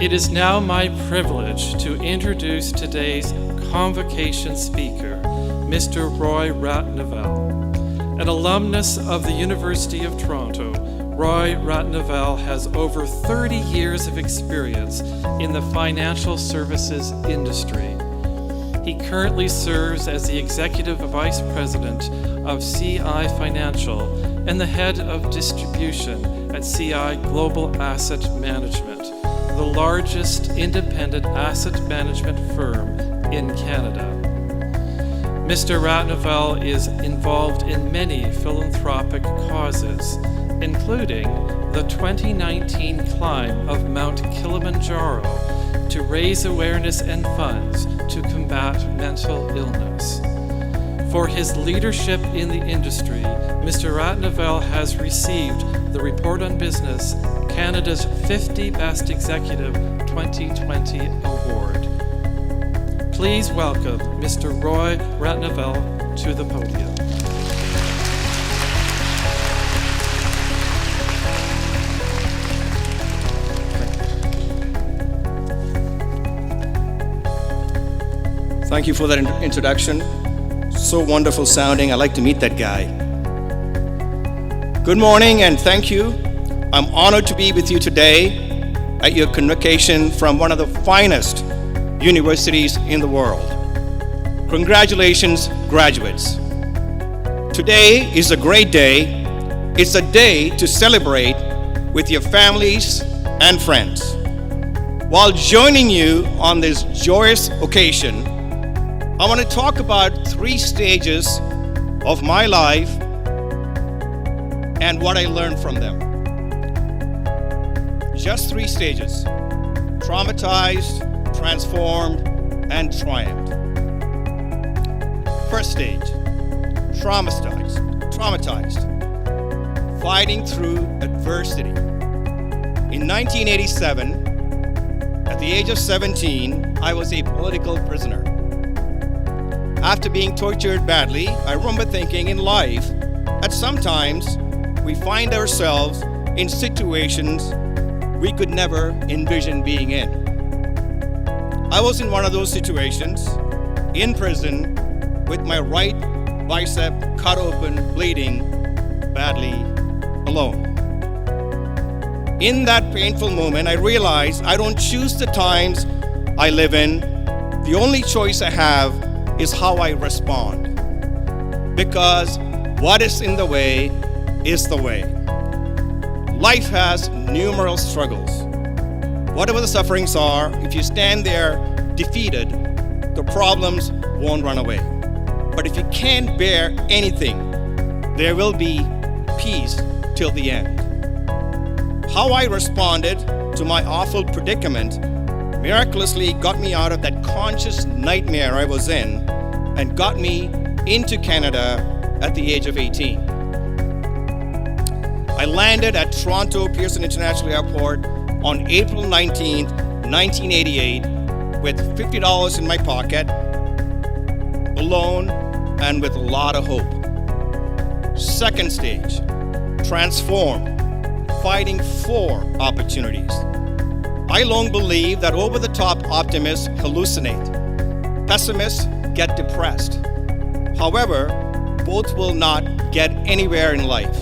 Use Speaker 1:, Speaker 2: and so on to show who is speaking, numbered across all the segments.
Speaker 1: It is now my privilege to introduce today's Convocation speaker, Mr. Roy Ratnavel. An alumnus of the University of Toronto, Roy Ratnavel has over 30 years of experience in the financial services industry. He currently serves as the Executive Vice President of CI Financial and the Head of Distribution at CI Global Asset Management, the largest independent asset management firm in Canada. Mr. Ratnavel is involved in many philanthropic causes, including the 2019 climb of Mount Kilimanjaro to raise awareness and funds to combat mental illness. For his leadership in the industry, Mr. Ratnavel has received the Report on Business Canada's 50 Best Executive 2020 Award. Please welcome Mr. Roy Ratnavel to the podium.
Speaker 2: Thank you for that introduction. So wonderful sounding. I'd like to meet that guy. Good morning and thank you. I'm honored to be with you today at your convocation from one of the finest universities in the world. Congratulations, graduates. Today is a great day. It's a day to celebrate with your families and friends. While joining you on this joyous occasion, I want to talk about 3 stages of my life and what I learned from them. Just 3 stages: traumatized, transformed, and triumphed. First stage, traumatized, fighting through adversity. In 1987, at the age of 17, I was a political prisoner. After being tortured badly, I remember thinking in life that sometimes we find ourselves in situations we could never envision being in. I was in one of those situations, in prison, with my right bicep cut open, bleeding badly, alone. In that painful moment, I realized I don't choose the times I live in. The only choice I have is how I respond. Because what is in the way is the way. Life has numerous struggles. Whatever the sufferings are, if you stand there defeated, the problems won't run away. But if you can't bear anything, there will be peace till the end. How I responded to my awful predicament miraculously got me out of that conscious nightmare I was in and got me into Canada at the age of 18. I landed at Toronto Pearson International Airport on April 19th, 1988 with $50 in my pocket, alone and with a lot of hope. Second stage, transform, fighting for opportunities. I long believe that over-the-top optimists hallucinate. Pessimists get depressed. However, both will not get anywhere in life.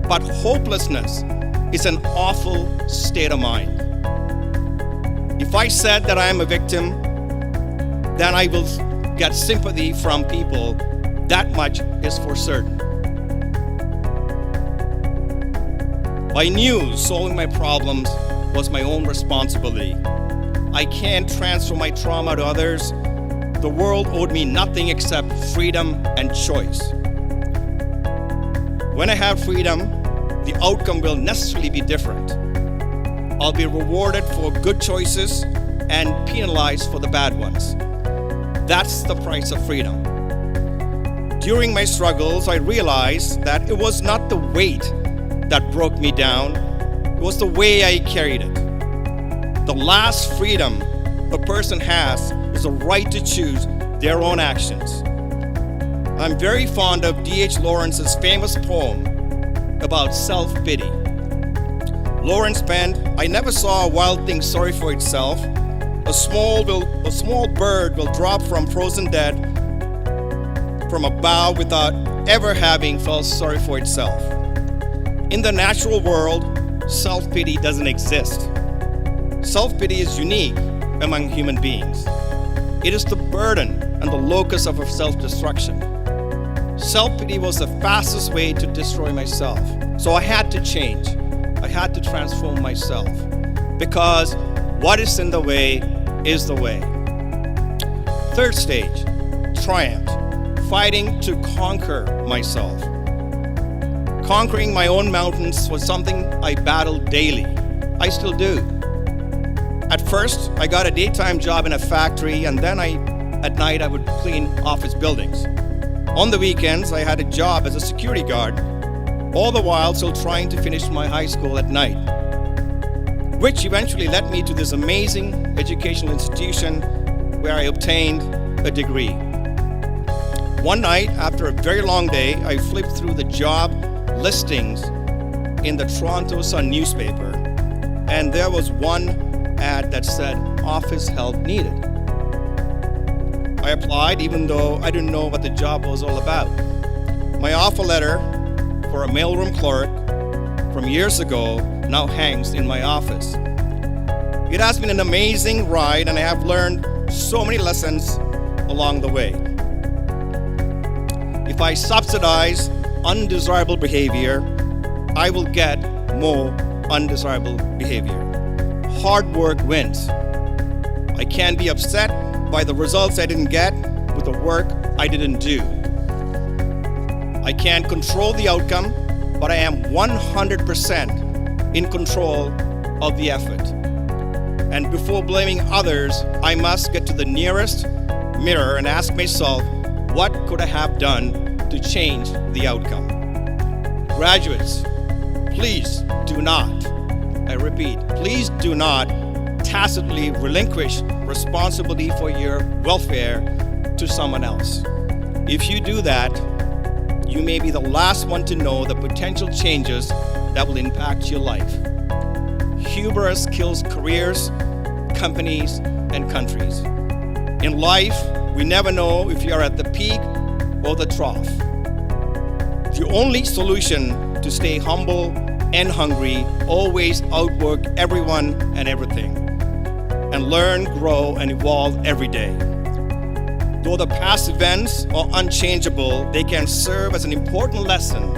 Speaker 2: But hopelessness is an awful state of mind. If I said that I am a victim, then I will get sympathy from people. That much is for certain. I knew solving my problems was my own responsibility. I can't transfer my trauma to others. The world owed me nothing except freedom and choice. When I have freedom, the outcome will necessarily be different. I'll be rewarded for good choices and penalized for the bad ones. That's the price of freedom. During my struggles, I realized that it was not the weight that broke me down, it was the way I carried it. The last freedom a person has is the right to choose their own actions. I'm very fond of D.H. Lawrence's famous poem about self-pity. Lawrence penned, "I never saw a wild thing sorry for itself. A small bird will drop from frozen dead from a bough without ever having felt sorry for itself." In the natural world, self-pity doesn't exist. Self-pity is unique among human beings. It is the burden and the locus of self-destruction. Self-pity was the fastest way to destroy myself. So I had to change. I had to transform myself, because what is in the way is the way. Third stage, triumph, fighting to conquer myself. Conquering my own mountains was something I battled daily. I still do. At first, I got a daytime job in a factory, and then at night I would clean office buildings. On the weekends, I had a job as a security guard, all the while still trying to finish my high school at night, which eventually led me to this amazing educational institution where I obtained a degree. One night, after a very long day, I flipped through the job listings in the Toronto Sun newspaper, and there was one ad that said office help needed. I applied even though I didn't know what the job was all about. My offer letter for a mailroom clerk from years ago now hangs in my office. It has been an amazing ride, and I have learned so many lessons along the way. If I subsidize undesirable behavior, I will get more undesirable behavior. Hard work wins. I can't be upset by the results I didn't get with the work I didn't do. I can't control the outcome, but I am 100% in control of the effort. And before blaming others, I must get to the nearest mirror and ask myself, what could I have done to change the outcome? Graduates, please do not, I repeat, please do not tacitly relinquish responsibility for your welfare to someone else. If you do that, you may be the last one to know the potential changes that will impact your life. Hubris kills careers, companies, and countries. In life, we never know if you are at the peak or the trough. The only solution to stay humble and hungry, always outwork everyone and everything, and learn, grow, and evolve every day. Though the past events are unchangeable, they can serve as an important lesson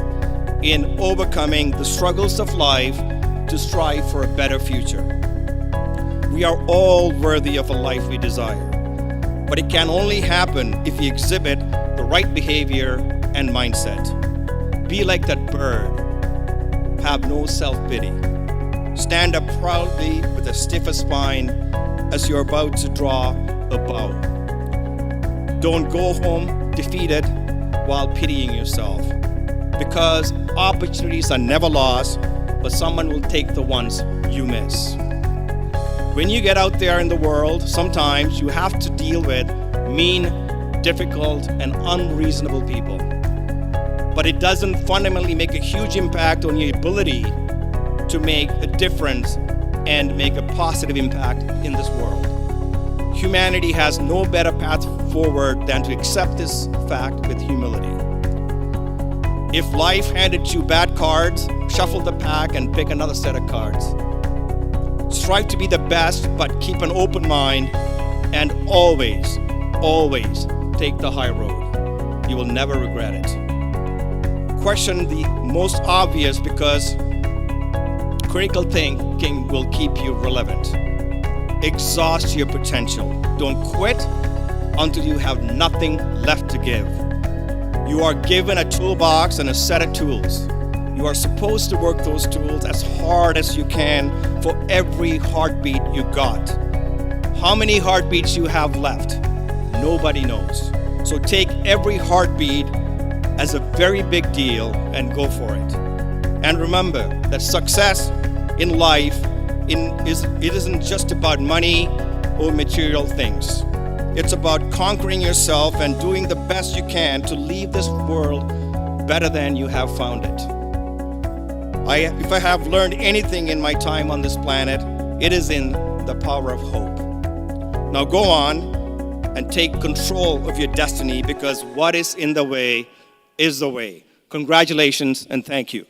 Speaker 2: in overcoming the struggles of life to strive for a better future. We are all worthy of a life we desire, but it can only happen if we exhibit the right behavior and mindset. Be like that bird. Have no self-pity. Stand up proudly with a stiffer spine as you're about to draw a bow. Don't go home defeated while pitying yourself, because opportunities are never lost, but someone will take the ones you miss. When you get out there in the world, sometimes you have to deal with mean, difficult, and unreasonable people. But it doesn't fundamentally make a huge impact on your ability to make a difference and make a positive impact in this world. Humanity has no better path forward than to accept this fact with humility. If life handed you bad cards, shuffle the pack and pick another set of cards. Strive to be the best, but keep an open mind, and always take the high road. You will never regret it. Question the most obvious, because critical thinking will keep you relevant. Exhaust your potential. Don't quit until you have nothing left to give. You are given a toolbox and a set of tools. You are supposed to work those tools as hard as you can for every heartbeat you got. How many heartbeats you have left? Nobody knows. So take every heartbeat as a very big deal and go for it. And remember that success in life it isn't just about money or material things. It's about conquering yourself and doing the best you can to leave this world better than you have found it. If I have learned anything in my time on this planet, it is in the power of hope. Now go on and take control of your destiny, because what is in the way is the way. Congratulations and thank you.